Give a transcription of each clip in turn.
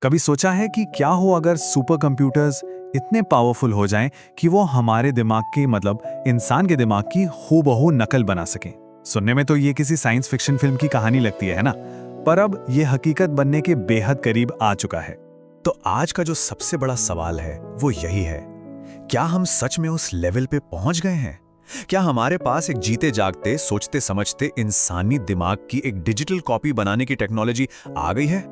कभी सोचा है कि क्या हो अगर सुपर कंप्यूटर्स इतने पावरफुल हो जाएं कि वो हमारे दिमाग की मतलब इंसान के दिमाग की हूबहू नकल बना सकें। सुनने में तो ये किसी साइंस फिक्शन फिल्म की कहानी लगती है ना, पर अब ये हकीकत बनने के बेहद करीब आ चुका है। तो आज का जो सबसे बड़ा सवाल है वो यही है, क्या हम सच में उस लेवल पे पहुंच गए हैं? क्या हमारे पास एक जीते जागते सोचते समझते इंसानी दिमाग की एक डिजिटल कॉपी बनाने की टेक्नोलॉजी आ गई है?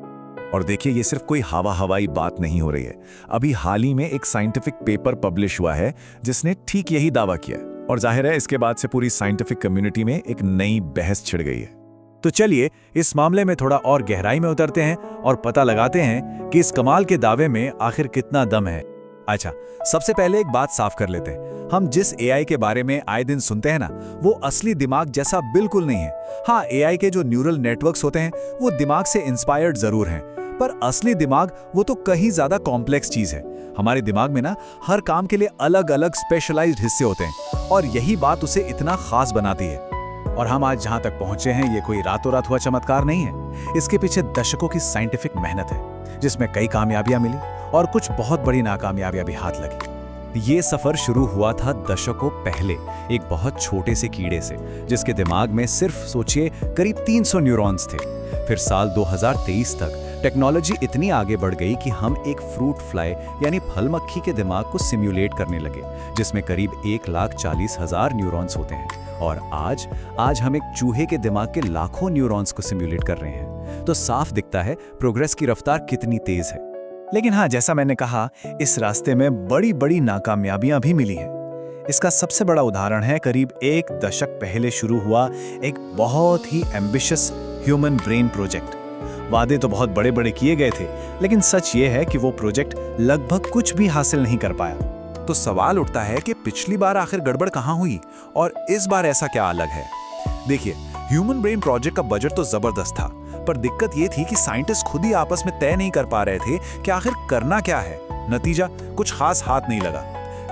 और देखिए, ये सिर्फ कोई हवाई बात नहीं हो रही है। अभी हाल ही में एक साइंटिफिक पेपर पब्लिश हुआ है जिसने ठीक यही दावा किया है, और जाहिर है इसके बाद से पूरी साइंटिफिक कम्युनिटी में एक नई बहस छिड़ गई है। तो चलिए इस मामले में थोड़ा और गहराई में उतरते हैं और पता लगाते हैं कि इस कमाल के दावे में आखिर कितना दम है। अच्छा, सबसे पहले एक बात साफ कर लेते हैं। हम जिस एआई के बारे में आए दिन सुनते हैं ना, वो असली दिमाग जैसा बिल्कुल नहीं है। हाँ, एआई के जो न्यूरल नेटवर्क्स होते हैं वो दिमाग से इंस्पायर्ड जरूर हैं, पर असली दिमाग वो तो कहीं ज्यादा कॉम्प्लेक्स चीज है। हमारे दिमाग में ना हर काम के लिए अलग अलग स्पेशलाइज्ड हिस्से होते हैं, और यही बात उसे इतना खास बनाती है। और हम आज जहां तक पहुंचे हैं, ये कोई रातों रात हुआ चमत्कार नहीं है। इसके पीछे दशकों की साइंटिफिक मेहनत है, जिसमें कई कामयाबियां मिली और कुछ बहुत बड़ी नाकामयाबियां भी हाथ लगी। ये सफर शुरू हुआ था दशकों पहले एक बहुत छोटे से कीड़े से, जिसके दिमाग में सिर्फ सोचिए करीब 300 न्यूरॉन्स थे। फिर साल 2023 तक टेक्नोलॉजी इतनी आगे बढ़ गई कि हम एक फ्रूट फ्लाई यानी फल मक्खी के दिमाग को सिम्युलेट करने लगे, जिसमें करीब 1,40,000 न्यूरॉन्स होते हैं। और आज हम एक चूहे के दिमाग के लाखों न्यूरॉन्स को सिम्युलेट कर रहे हैं। तो साफ दिखता है प्रोग्रेस की रफ्तार कितनी तेज है। लेकिन हाँ, जैसा मैंने कहा, इस रास्ते में बड़ी बड़ी नाकामयाबियां भी मिली हैं। इसका सबसे बड़ा उदाहरण है करीब एक दशक पहले शुरू हुआ एक बहुत ही एम्बिशियस ह्यूमन ब्रेन प्रोजेक्ट। वादे तो बहुत बड़े बड़े किए गए थे, लेकिन सच ये है कि वो प्रोजेक्ट लगभग कुछ भी हासिल नहीं कर पाया। तो सवाल उठता है कि पिछली बार आखिर गड़बड़ कहाँ हुई और इस बार ऐसा क्या अलग है? देखिए, ह्यूमन ब्रेन प्रोजेक्ट का बजट तो जबरदस्त था, पर दिक्कत ये थी कि साइंटिस्ट खुद ही आपस में तय नहीं कर पा रहे थे कि आखिर करना क्या है। नतीजा कुछ खास हाथ नहीं लगा।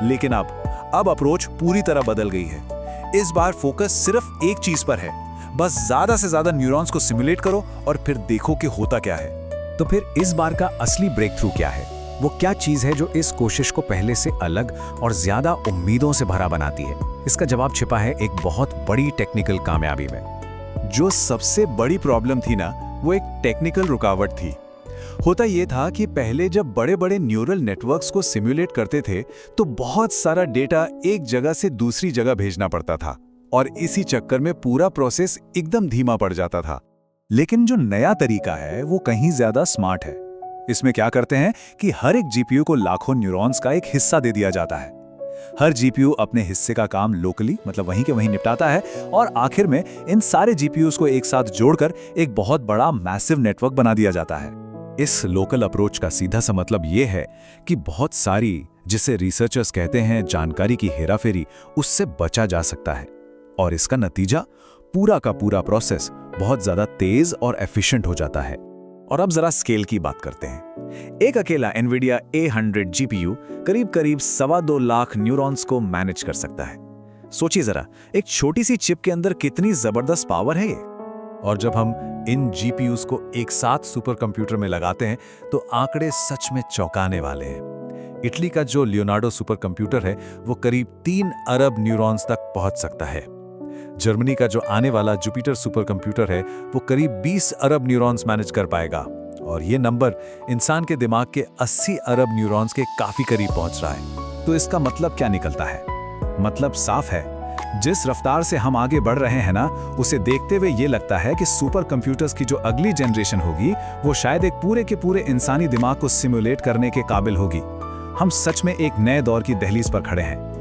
लेकिन अब अप्रोच पूरी तरह बदल गई है। इस बार फोकस सिर्फ एक चीज पर है, बस ज्यादा से ज्यादा न्यूरॉन्स को सिमुलेट करो और फिर देखो कि होता क्या है। तो फिर इस बार का असली ब्रेक थ्रू क्या है? वो क्या चीज है जो इस कोशिश को पहले से अलग और ज्यादा उम्मीदों से भरा बनाती है? इसका जवाब छिपा है एक बहुत बड़ी टेक्निकल कामयाबी में। जो सबसे बड़ी प्रॉब्लम थी ना, वो एक टेक्निकल रुकावट थी। होता ये था कि पहले जब बड़े बड़े न्यूरल नेटवर्क्स को सिमुलेट करते थे तो बहुत सारा डेटा एक जगह से दूसरी जगह भेजना पड़ता था, और इसी चक्कर में पूरा प्रोसेस एकदम धीमा पड़ जाता था। लेकिन जो नया तरीका है वो कहीं ज्यादा स्मार्ट है। इसमें क्या करते हैं कि हर एक जीपीयू को लाखों न्यूरॉन्स का एक हिस्सा दे दिया जाता है। हर जीपीयू अपने हिस्से का काम लोकली मतलब वहीं के वहीं निपटाता है, और आखिर में इन सारे जीपीयूज को एक साथ जोड़कर एक बहुत बड़ा मैसिव नेटवर्क बना दिया जाता है। इस लोकल अप्रोच का सीधा सा मतलब ये है कि बहुत सारी, जिसे रिसर्चर्स कहते हैं जानकारी की हेराफेरी, उससे बचा जा सकता है। और इसका नतीजा पूरा का पूरा प्रोसेस बहुत ज्यादा तेज और एफिशिएंट हो जाता है। और अब जरा स्केल की बात करते हैं। एक अकेला एनवीडिया A100 जीपीयू करीब 2.25 लाख न्यूरॉन्स को मैनेज कर सकता है। सोचिए जरा, एक छोटी सी चिप के अंदर कितनी जबरदस्त पावर है ये। और जब हम इन जीपीयूज को एक साथ सुपर कंप्यूटर में लगाते हैं तो आंकड़े सच में चौंकाने वाले हैं। इटली का जो लियोनार्डो सुपर कंप्यूटर है वो करीब 3 अरब न्यूरॉन्स तक पहुंच सकता है। जर्मनी का जो आने वाला जुपिटर सुपर कंप्यूटर है वो करीब 20 अरब न्यूरॉन्स मैनेज कर पाएगा, और ये नंबर इंसान के दिमाग के 80 अरब न्यूरॉन्स के काफी करीब पहुंच रहा है। तो इसका मतलब क्या निकलता है? मतलब साफ है, जिस रफ्तार से हम आगे बढ़ रहे हैं ना, उसे देखते हुए ये लगता है कि सुपर कंप्यूटर्स की जो अगली जनरेशन होगी वो शायद एक पूरे के पूरे इंसानी दिमाग को सिमुलेट करने के काबिल होगी। हम सच में एक नए दौर की दहलीज पर खड़े हैं।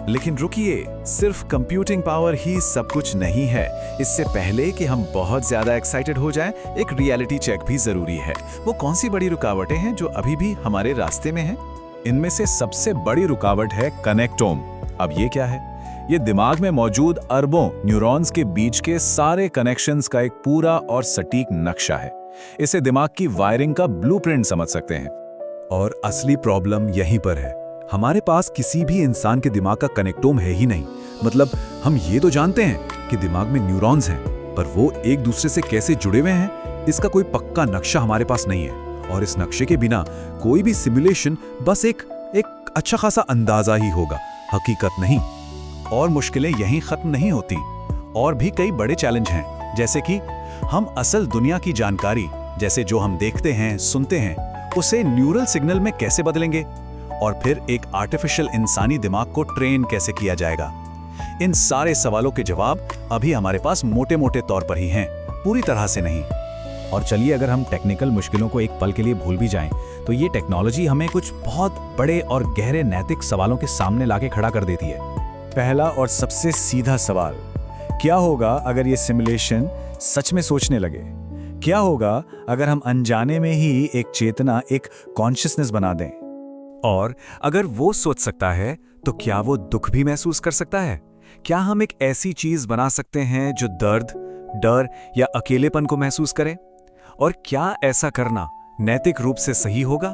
लेकिन रुकिए, सिर्फ कंप्यूटिंग पावर ही सब कुछ नहीं है। इससे पहले कि हम बहुत ज्यादा एक्साइटेड हो जाएं, एक रियलिटी चेक भी जरूरी है। वो कौन सी बड़ी रुकावटें हैं जो अभी भी हमारे रास्ते में हैं? इनमें से सबसे बड़ी रुकावट है कनेक्टोम। अब ये क्या है? ये दिमाग में मौजूद अरबों न्यूरॉन्स के बीच के सारे कनेक्शंस का एक पूरा और सटीक नक्शा है। इसे दिमाग की वायरिंग का ब्लूप्रिंट समझ सकते हैं। और असली प्रॉब्लम यहीं पर है। हमारे पास किसी भी इंसान के दिमाग का कनेक्टोम है ही नहीं। मतलब हम ये तो जानते हैं कि दिमाग में न्यूरॉन्स हैं, पर वो एक दूसरे से कैसे जुड़े हुए हैं, इसका कोई पक्का नक्शा हमारे पास नहीं है। और इस नक्शे के बिना कोई भी सिमुलेशन बस एक अच्छा खासा अंदाजा ही होगा, हकीकत नहीं। और मुश्किलें यहीं खत्म नहीं होती, और भी कई बड़े चैलेंज हैं, जैसे कि हम असल दुनिया की जानकारी, जैसे जो हम देखते हैं, सुनते हैं, उसे न्यूरल सिग्नल में कैसे बदलेंगे, और फिर एक आर्टिफिशियल इंसानी दिमाग को ट्रेन कैसे किया जाएगा। इन सारे सवालों के जवाब अभी हमारे पास मोटे-मोटे तौर पर ही हैं, पूरी तरह से नहीं। और चलिए, अगर हम टेक्निकल मुश्किलों को एक पल के लिए भूल भी जाएं, तो ये टेक्नोलॉजी हमें कुछ बहुत बड़े और गहरे नैतिक सवालों के सामने लाके खड़ा कर देती है। पहला और सबसे सीधा सवाल, क्या होगा अगर ये सिमुलेशन सच में सोचने लगे? क्या होगा अगर हम अनजाने में ही एक चेतना, एक कॉन्शियसनेस बना दें? और अगर वो सोच सकता है, तो क्या वो दुख भी महसूस कर सकता है? क्या हम एक ऐसी चीज बना सकते हैं जो दर्द, डर या अकेलेपन को महसूस करे? और क्या ऐसा करना नैतिक रूप से सही होगा?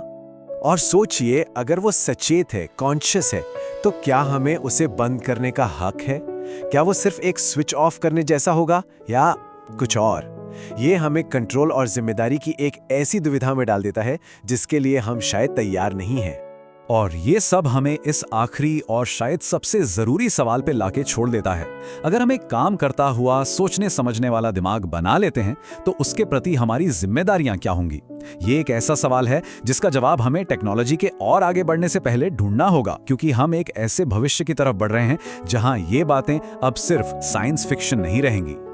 और सोचिए, अगर वो सचेत है, कॉन्शियस है, तो क्या हमें उसे बंद करने का हक है? क्या वो सिर्फ एक स्विच ऑफ करने जैसा होगा या कुछ और? ये हमें कंट्रोल और जिम्मेदारी की एक ऐसी दुविधा में डाल देता है जिसके लिए हम शायद तैयार नहीं हैं। और ये सब हमें इस आखिरी और शायद सबसे जरूरी सवाल पे लाके छोड़ देता है। अगर हम एक काम करता हुआ, सोचने समझने वाला दिमाग बना लेते हैं, तो उसके प्रति हमारी जिम्मेदारियां क्या होंगी? ये एक ऐसा सवाल है जिसका जवाब हमें टेक्नोलॉजी के और आगे बढ़ने से पहले ढूंढना होगा, क्योंकि हम एक ऐसे भविष्य की तरफ बढ़ रहे हैं जहां ये बातें अब सिर्फ साइंस फिक्शन नहीं रहेंगी।